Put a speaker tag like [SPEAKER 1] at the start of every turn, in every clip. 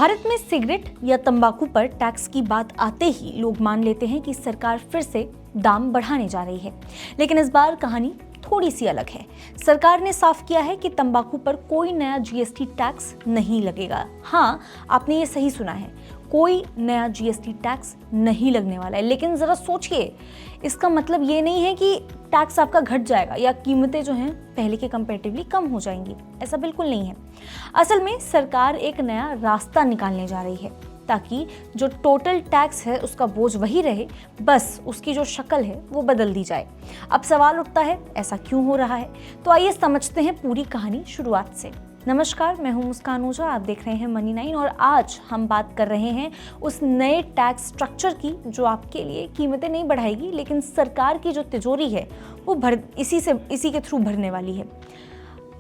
[SPEAKER 1] भारत में सिगरेट या तंबाकू पर टैक्स की बात आते ही लोग मान लेते हैं कि सरकार फिर से दाम बढ़ाने जा रही है। लेकिन इस बार कहानी थोड़ी सी अलग है। सरकार ने साफ किया है कि तंबाकू पर कोई नया जीएसटी टैक्स नहीं लगेगा। हाँ, आपने ये सही सुना है, कोई नया जीएसटी टैक्स नहीं लगने वाला है। लेकिन जरा सोचिए, इसका मतलब ये नहीं है कि टैक्स आपका घट जाएगा या कीमतें जो हैं पहले के कंपैरेटिवली कम हो जाएंगी। ऐसा बिल्कुल नहीं है। असल में सरकार एक नया रास्ता निकालने जा रही है ताकि जो टोटल टैक्स है उसका बोझ वही रहे, बस उसकी जो शक्ल है वो बदल दी जाए। अब सवाल उठता है, ऐसा क्यों हो रहा है? तो आइए समझते हैं पूरी कहानी शुरुआत से। नमस्कार, मैं हूं मुस्कान ओझा, आप देख रहे हैं मनी 9 और आज हम बात कर रहे हैं उस नए टैक्स स्ट्रक्चर की जो आपके लिए कीमतें नहीं बढ़ाएगी, लेकिन सरकार की जो तिजोरी है वो इसी के थ्रू भरने वाली है।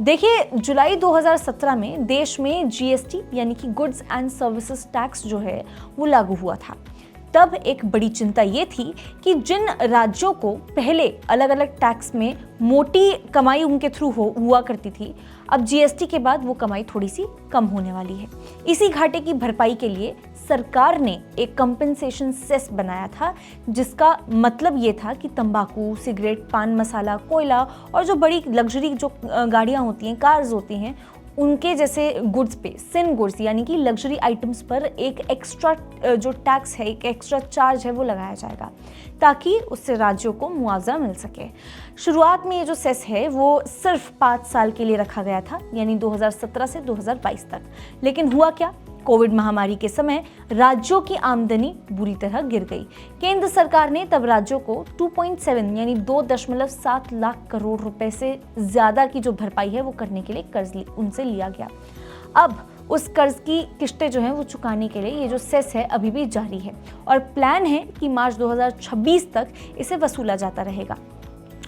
[SPEAKER 1] देखिए, जुलाई 2017 में देश में जीएसटी यानी कि गुड्स एंड सर्विसेज टैक्स जो है वो लागू हुआ था। तब एक बड़ी चिंता ये थी कि जिन राज्यों को पहले अलग अलग टैक्स में मोटी कमाई उनके थ्रू हुआ करती थी, अब जीएसटी के बाद वो कमाई थोड़ी सी कम होने वाली है। इसी घाटे की भरपाई के लिए सरकार ने एक कंपनसेशन सेस बनाया था, जिसका मतलब ये था कि तंबाकू, सिगरेट, पान मसाला, कोयला और जो बड़ी लग्जरी जो गाड़ियाँ होती हैं, कार्स होती हैं, उनके जैसे गुड्स पे, सिन गुड्स यानी कि लग्जरी आइटम्स पर एक एक्स्ट्रा जो टैक्स है, एक एक्स्ट्रा चार्ज है वो लगाया जाएगा ताकि उससे राज्यों को मुआवजा मिल सके। शुरुआत में ये जो सेस है वो सिर्फ 5 साल के लिए रखा गया था, यानी 2017 से 2022 तक। लेकिन हुआ क्या? कोविड महामारी के समय राज्यों की आमदनी बुरी तरह गिर गई। केंद्र सरकार ने तब राज्यों को 2.7 यानी 2.7 लाख करोड़ रुपए से ज्यादा की जो भरपाई है वो करने के लिए कर्ज उनसे लिया गया। अब उस कर्ज की किस्तें जो हैं वो चुकाने के लिए ये जो सेस है अभी भी जारी है और प्लान है कि मार्च 2026 तक इसे वसूला जाता रहेगा।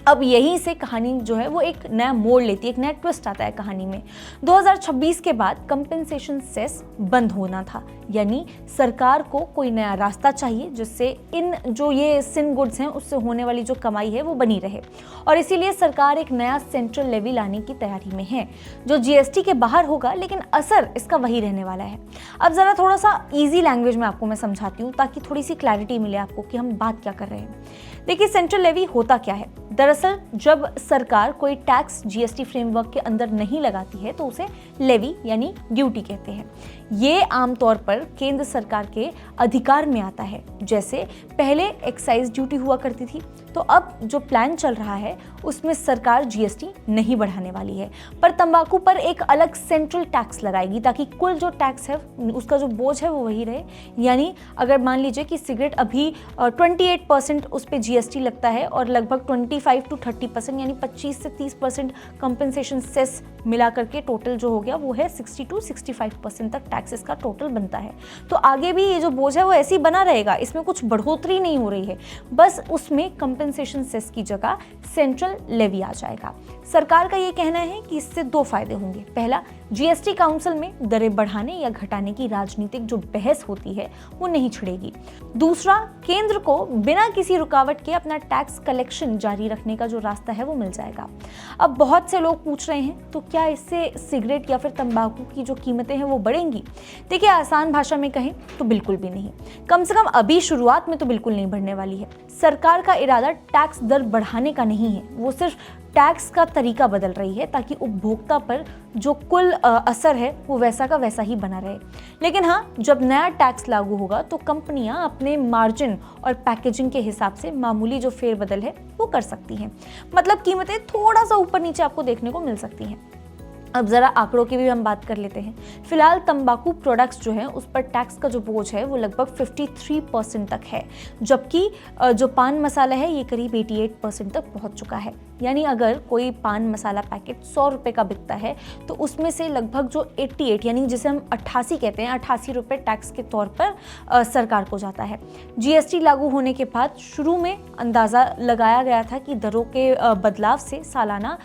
[SPEAKER 1] अब यहीं से कहानी जो है वो एक नया मोड़ लेती है, एक नया ट्विस्ट आता है कहानी में। 2026 के बाद कंपनसेशन सेस बंद होना था, यानी सरकार को कोई नया रास्ता चाहिए जिससे इन जो ये सिन गुड्स हैं उससे होने वाली जो कमाई है वो बनी रहे। और इसीलिए सरकार एक नया सेंट्रल लेवी लाने की तैयारी में है जो जीएसटी के बाहर होगा, लेकिन असर इसका वही रहने वाला है। अब जरा थोड़ा सा ईजी लैंग्वेज में आपको मैं समझाती हूँ ताकि थोड़ी सी क्लैरिटी मिले आपको कि हम बात क्या कर रहे हैं। देखिए, सेंट्रल लेवी होता क्या है? दरअसल जब सरकार कोई टैक्स जीएसटी फ्रेमवर्क के अंदर नहीं लगाती है तो उसे लेवी यानी ड्यूटी कहते हैं। ये आमतौर पर केंद्र सरकार के अधिकार में आता है। जैसे पहले एक्साइज ड्यूटी हुआ करती थी, तो अब जो प्लान चल रहा है उसमें सरकार जीएसटी नहीं बढ़ाने वाली है, पर तंबाकू पर एक अलग सेंट्रल टैक्स लगाएगी ताकि कुल जो टैक्स है उसका जो बोझ है वो वही रहे। यानी अगर मान लीजिए कि सिगरेट अभी 28% उस पर जीएसटी लगता है और लगभग 25 to 30% यानी 25 से 30% कंपनसेशन सेस मिला करके टोटल जो हो गया वो है 60 to 65% तक टैक्सेस का टोटल बनता है। तो आगे भी ये जो बोझ है वो ऐसे ही बना रहेगा, इसमें कुछ बढ़ोतरी नहीं हो रही है, बस उसमें कंपनसेशन सेस की जगह सेंट्रल लेवी आ जाएगा। सरकार का ये कहना है कि इससे 2 फायदे होंगे। पहला, जीएसटी काउंसिल में दरें बढ़ाने या घटाने की राजनीतिक जो बहस होती है वो नहीं छिड़ेगी। दूसरा, केंद्र को बिना किसी रुकावट के अपना टैक्स कलेक्शन जारी रखने का जो रास्ता है वो मिल जाएगा। अब बहुत से लोग पूछ रहे हैं, तो क्या इससे सिगरेट या फिर तंबाकू की जो कीमतें हैं वो बढ़ेंगी? देखिए, आसान भाषा में कहें तो बिल्कुल भी नहीं। कम से कम अभी शुरुआत में तो बिल्कुल नहीं बढ़ने वाली है। सरकार का इरादा टैक्स दर बढ़ाने का नहीं है, वो सिर्फ टैक्स का तरीका बदल रही है ताकि उपभोक्ता पर जो कुल असर है वो वैसा का वैसा ही बना रहे। लेकिन हाँ, जब नया टैक्स लागू होगा तो कंपनियां अपने मार्जिन और पैकेजिंग के हिसाब से मामूली जो फेरबदल है वो कर सकती हैं। मतलब कीमतें थोड़ा सा ऊपर नीचे आपको देखने को मिल सकती हैं। अब जरा आंकड़ों की भी हम बात कर लेते हैं। फिलहाल तंबाकू प्रोडक्ट्स जो हैं उस पर टैक्स का जो बोझ है वो लगभग 53% तक है, जबकि जो पान मसाला है ये करीब 88% तक पहुंच चुका है। यानी अगर कोई पान मसाला पैकेट 100 रुपये का बिकता है तो उसमें से लगभग जो 88 यानी जिसे हम 88 कहते हैं, 88 रुपये टैक्स के तौर पर सरकार को जाता है। जीएसटी लागू होने के बाद शुरू में अंदाज़ा लगाया गया था कि दरों के बदलाव से सालाना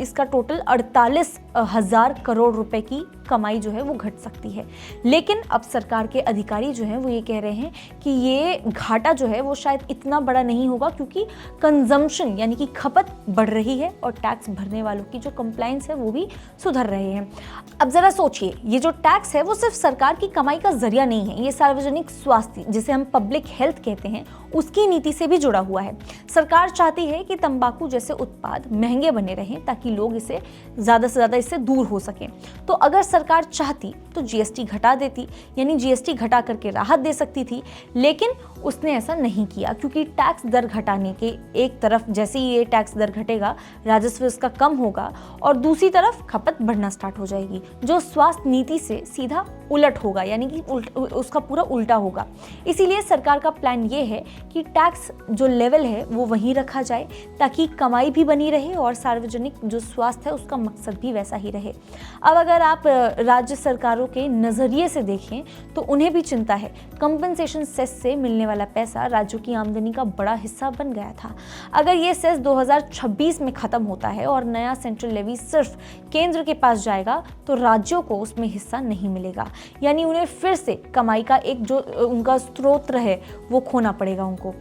[SPEAKER 1] इसका टोटल 48,000 करोड़ रुपए की कमाई जो है वो घट सकती है। लेकिन अब सरकार के अधिकारी जो हैं वो ये कह रहे हैं कि ये घाटा जो है वो शायद इतना बड़ा नहीं होगा, क्योंकि कंजम्पशन यानी कि खपत बढ़ रही है और टैक्स भरने वालों की जो कंप्लायंस है वो भी सुधर रहे हैं। अब जरा सोचिए, ये जो टैक्स है वो सिर्फ सरकार की कमाई का जरिया नहीं है, ये सार्वजनिक स्वास्थ्य जिसे हम पब्लिक हेल्थ कहते हैं उसकी नीति से भी जुड़ा हुआ है। सरकार चाहती है कि तंबाकू जैसे उत्पाद महंगे बने रहें ताकि लोग इसे ज़्यादा से ज़्यादा इससे दूर हो सकें। तो अगर सरकार चाहती तो जीएसटी घटा देती, यानी जीएसटी घटा करके राहत दे सकती थी, लेकिन उसने ऐसा नहीं किया, क्योंकि टैक्स दर घटाने के एक तरफ जैसे ही ये टैक्स दर घटेगा राजस्व इसका कम होगा और दूसरी तरफ खपत बढ़ना स्टार्ट हो जाएगी, जो स्वास्थ्य नीति से सीधा उलट होगा, यानी कि उसका पूरा उल्टा होगा। इसीलिए सरकार का प्लान ये है कि टैक्स जो लेवल है वो वहीं रखा जाए ताकि कमाई भी बनी रहे और सार्वजनिक जो स्वास्थ्य है उसका मकसद भी वैसा ही रहे। अब अगर आप राज्य सरकारों के नज़रिए से देखें तो उन्हें भी चिंता है। कंपनसेशन सेस से मिलने वाला पैसा राज्यों की आमदनी का बड़ा हिस्सा बन गया था। अगर ये सेस 2026 में खत्म होता है और नया सेंट्रल लेवी सिर्फ केंद्र के पास जाएगा तो राज्यों को उसमें हिस्सा नहीं मिलेगा, यानी उन्हें फिर से कमाई का एक जो उनका स्रोत है वो खोना पड़ेगा उनको।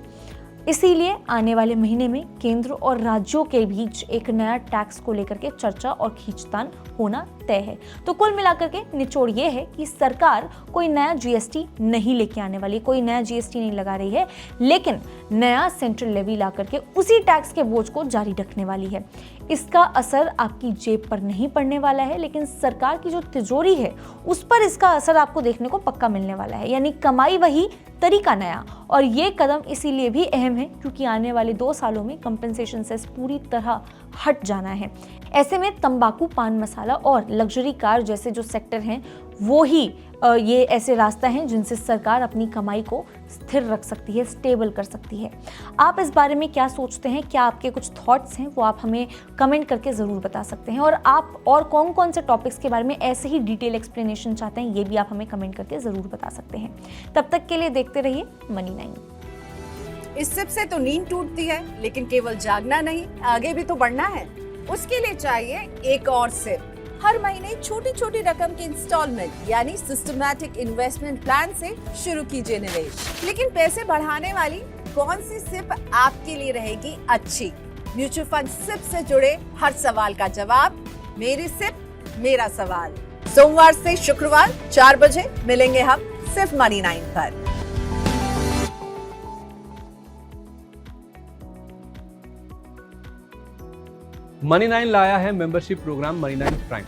[SPEAKER 1] इसीलिए आने वाले महीने में केंद्र और राज्यों के बीच एक नया टैक्स को लेकर के चर्चा और खींचतान होना तय है। तो कुल मिलाकर के निचोड़ ये है कि सरकार कोई नया जीएसटी नहीं लेके आने वाली, कोई नया जीएसटी नहीं लगा रही है, लेकिन नया सेंट्रल लेवी ला करके उसी टैक्स के बोझ को जारी रखने वाली है। इसका असर आपकी जेब पर नहीं पड़ने वाला है, लेकिन सरकार की जो तिजोरी है उस पर इसका असर आपको देखने को पक्का मिलने वाला है, यानी कमाई वही, तरीका नया। और ये कदम इसीलिए भी अहम है क्योंकि आने वाले 2 सालों में कंपनसेशन सेस पूरी तरह हट जाना है। ऐसे में तंबाकू, पान मसाला और लग्जरी कार जैसे जो सेक्टर हैं वो ही ये ऐसे रास्ता हैं जिनसे सरकार अपनी कमाई को स्थिर रख सकती है, स्टेबल कर सकती है। आप इस बारे में क्या सोचते हैं? क्या आपके कुछ थॉट्स हैं वो आप हमें कमेंट करके ज़रूर बता सकते हैं। और आप और कौन कौन से टॉपिक्स के बारे में ऐसे ही डिटेल एक्सप्लेनेशन चाहते हैं ये भी आप हमें कमेंट करके ज़रूर बता सकते हैं। तब तक के लिए देखते रहिए मनी 9।
[SPEAKER 2] इस सिप से तो नींद टूटती है, लेकिन केवल जागना नहीं, आगे भी तो बढ़ना है। उसके लिए चाहिए एक और सिप। हर महीने छोटी छोटी रकम की इंस्टॉलमेंट यानी सिस्टमैटिक इन्वेस्टमेंट प्लान से शुरू कीजिए निवेश। लेकिन पैसे बढ़ाने वाली कौन सी सिप आपके लिए रहेगी अच्छी? म्यूचुअल फंड सिप से जुड़े हर सवाल का जवाब मेरी सिप मेरा सवाल। सोमवार से शुक्रवार 4 बजे मिलेंगे हम सिर्फ मनी 9 पर।
[SPEAKER 3] मनी 9 लाया है मेंबरशिप प्रोग्राम मनी 9 प्राइम।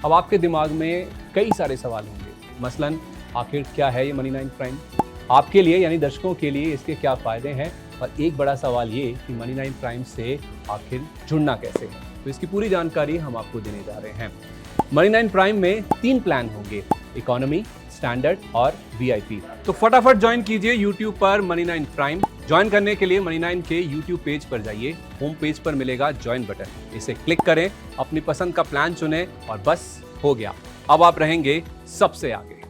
[SPEAKER 3] अब आपके दिमाग में कई सारे सवाल होंगे, मसलन आखिर क्या है ये मनी 9 प्राइम, आपके लिए यानी दर्शकों के लिए इसके क्या फ़ायदे हैं, और एक बड़ा सवाल ये कि मनी 9 प्राइम से आखिर जुड़ना कैसे है। तो इसकी पूरी जानकारी हम आपको देने जा रहे हैं। मनी 9 प्राइम में 3 प्लान होंगे, इकोनॉमी, स्टैंडर्ड और VIP। तो फटाफट ज्वाइन कीजिए YouTube पर मनी 9 प्राइम। ज्वाइन करने के लिए मनी 9 के YouTube पेज पर जाइए, होम पेज पर मिलेगा ज्वाइन बटन, इसे क्लिक करें, अपनी पसंद का प्लान चुनें और बस हो गया, अब आप रहेंगे सबसे आगे।